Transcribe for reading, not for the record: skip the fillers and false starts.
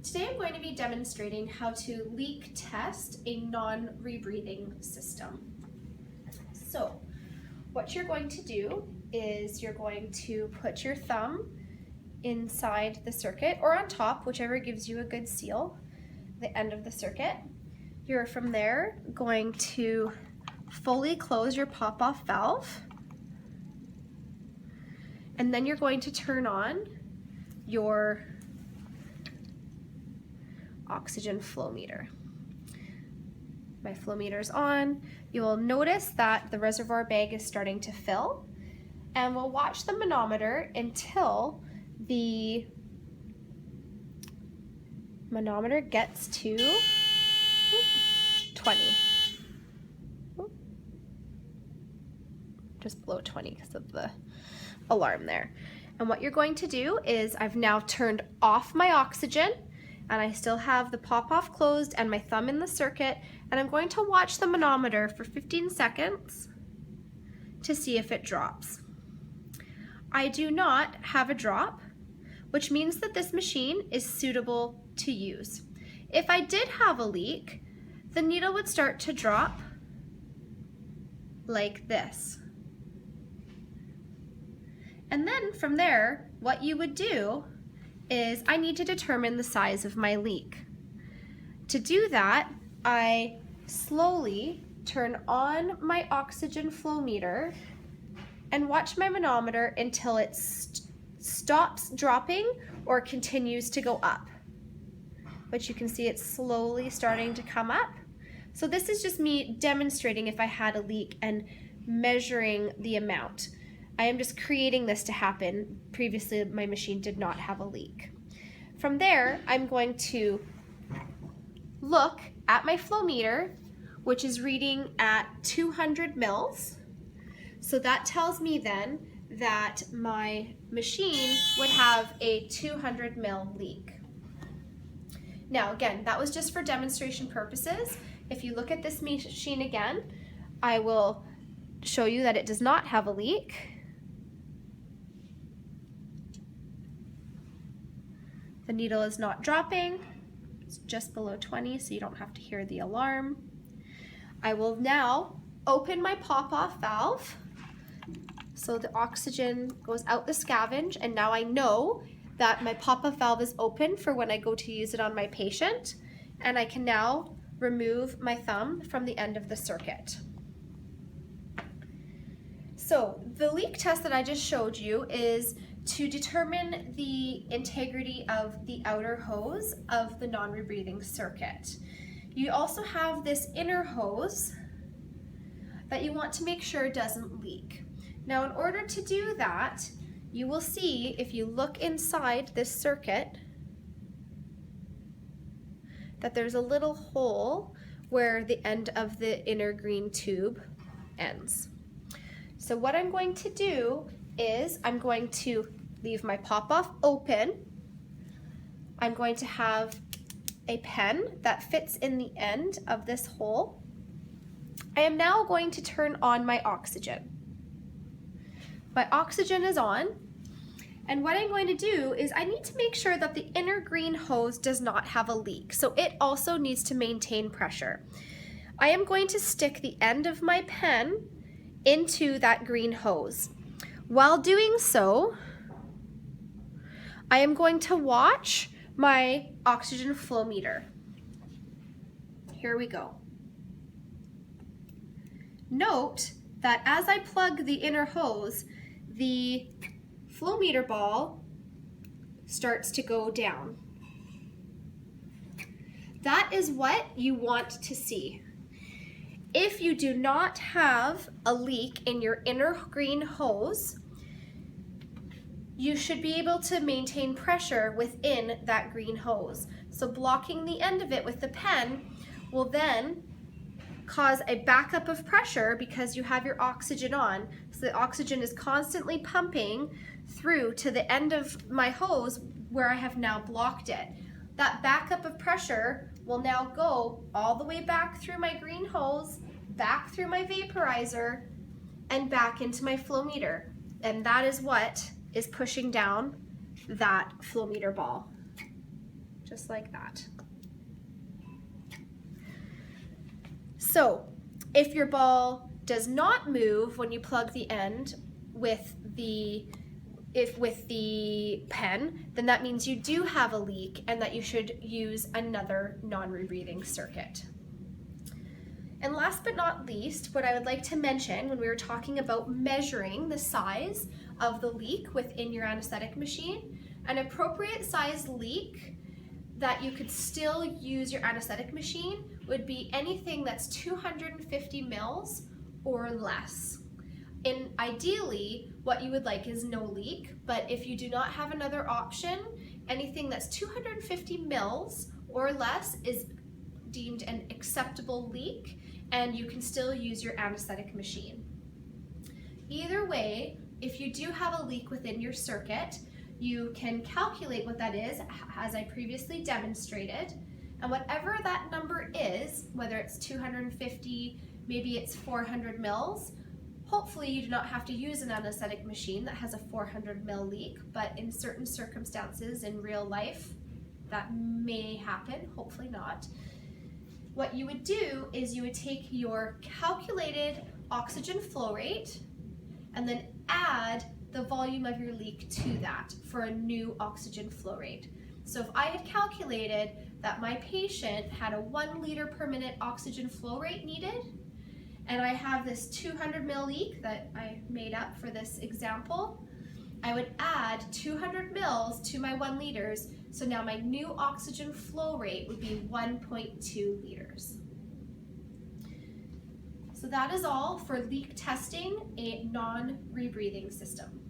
Today I'm going to be demonstrating how to leak test a non-rebreathing system. So what you're going to do is you're going to put your thumb inside the circuit or on top, whichever gives you a good seal, the end of the circuit. You're from there going to fully close your pop-off valve, and then you're going to turn on your oxygen flow meter. My flow meter is on. You'll notice that the reservoir bag is starting to fill, and we'll watch the manometer until the manometer gets to 20. Just below 20 because of the alarm there. And what you're going to do is I've now turned off my oxygen, and I still have the pop-off closed and my thumb in the circuit, and I'm going to watch the manometer for 15 seconds to see if it drops. I do not have a drop, which means that this machine is suitable to use. If I did have a leak, the needle would start to drop like this. And then from there, what you would do is I need to determine the size of my leak. To do that, I slowly turn on my oxygen flow meter and watch my manometer until it stops dropping or continues to go up. But you can see it's slowly starting to come up. So this is just me demonstrating if I had a leak and measuring the amount. I am just creating this to happen. Previously, my machine did not have a leak. From there, I'm going to look at my flow meter, which is reading at 200 mils. So that tells me then that my machine would have a 200 mil leak. Now again, that was just for demonstration purposes. If you look at this machine again, I will show you that it does not have a leak. The needle is not dropping. It's just below 20, so you don't have to hear the alarm. I will now open my pop-off valve so the oxygen goes out the scavenge, and now I know that my pop-off valve is open for when I go to use it on my patient, and I can now remove my thumb from the end of the circuit. So the leak test that I just showed you is to determine the integrity of the outer hose of the non-rebreathing circuit. You also have this inner hose that you want to make sure doesn't leak. Now in order to do that, you will see if you look inside this circuit that there's a little hole where the end of the inner green tube ends. So what I'm going to do is I'm going to leave my pop-off open. I'm going to have a pen that fits in the end of this hole. I am now going to turn on my oxygen. My oxygen is on, and what I'm going to do is I need to make sure that the inner green hose does not have a leak, so it also needs to maintain pressure. I am going to stick the end of my pen into that green hose. While doing so, I am going to watch my oxygen flow meter. Here we go. Note that as I plug the inner hose, the flow meter ball starts to go down. That is what you want to see. If you do not have a leak in your inner green hose, you should be able to maintain pressure within that green hose. So blocking the end of it with the pen will then cause a backup of pressure because you have your oxygen on. So the oxygen is constantly pumping through to the end of my hose where I have now blocked it. That backup of pressure will now go all the way back through my green hose, back through my vaporizer, and back into my flow meter. And that is what is pushing down that flow meter ball. just like that. So if your ball does not move when you plug the end with the pen, then that means you do have a leak and that you should use another non-rebreathing circuit. And last but not least, what I would like to mention when we were talking about measuring the size of the leak within your anesthetic machine, an appropriate size leak that you could still use your anesthetic machine would be anything that's 250 mils or less. And ideally, what you would like is no leak, but if you do not have another option, anything that's 250 mils or less is deemed an acceptable leak, and you can still use your anesthetic machine. Either way, if you do have a leak within your circuit, you can calculate what that is, as I previously demonstrated, and whatever that number is, whether it's 250, maybe it's 400 mils, hopefully you do not have to use an anesthetic machine that has a 400 mil leak, but in certain circumstances in real life, that may happen, hopefully not. What you would do is you would take your calculated oxygen flow rate and then add the volume of your leak to that for a new oxygen flow rate. So if I had calculated that my patient had a 1 liter per minute oxygen flow rate needed, and I have this 200 mil leak that I made up for this example, I would add 200 mils to my 1 liters, so now my new oxygen flow rate would be 1.2 liters. So that is all for leak testing a non-rebreathing system.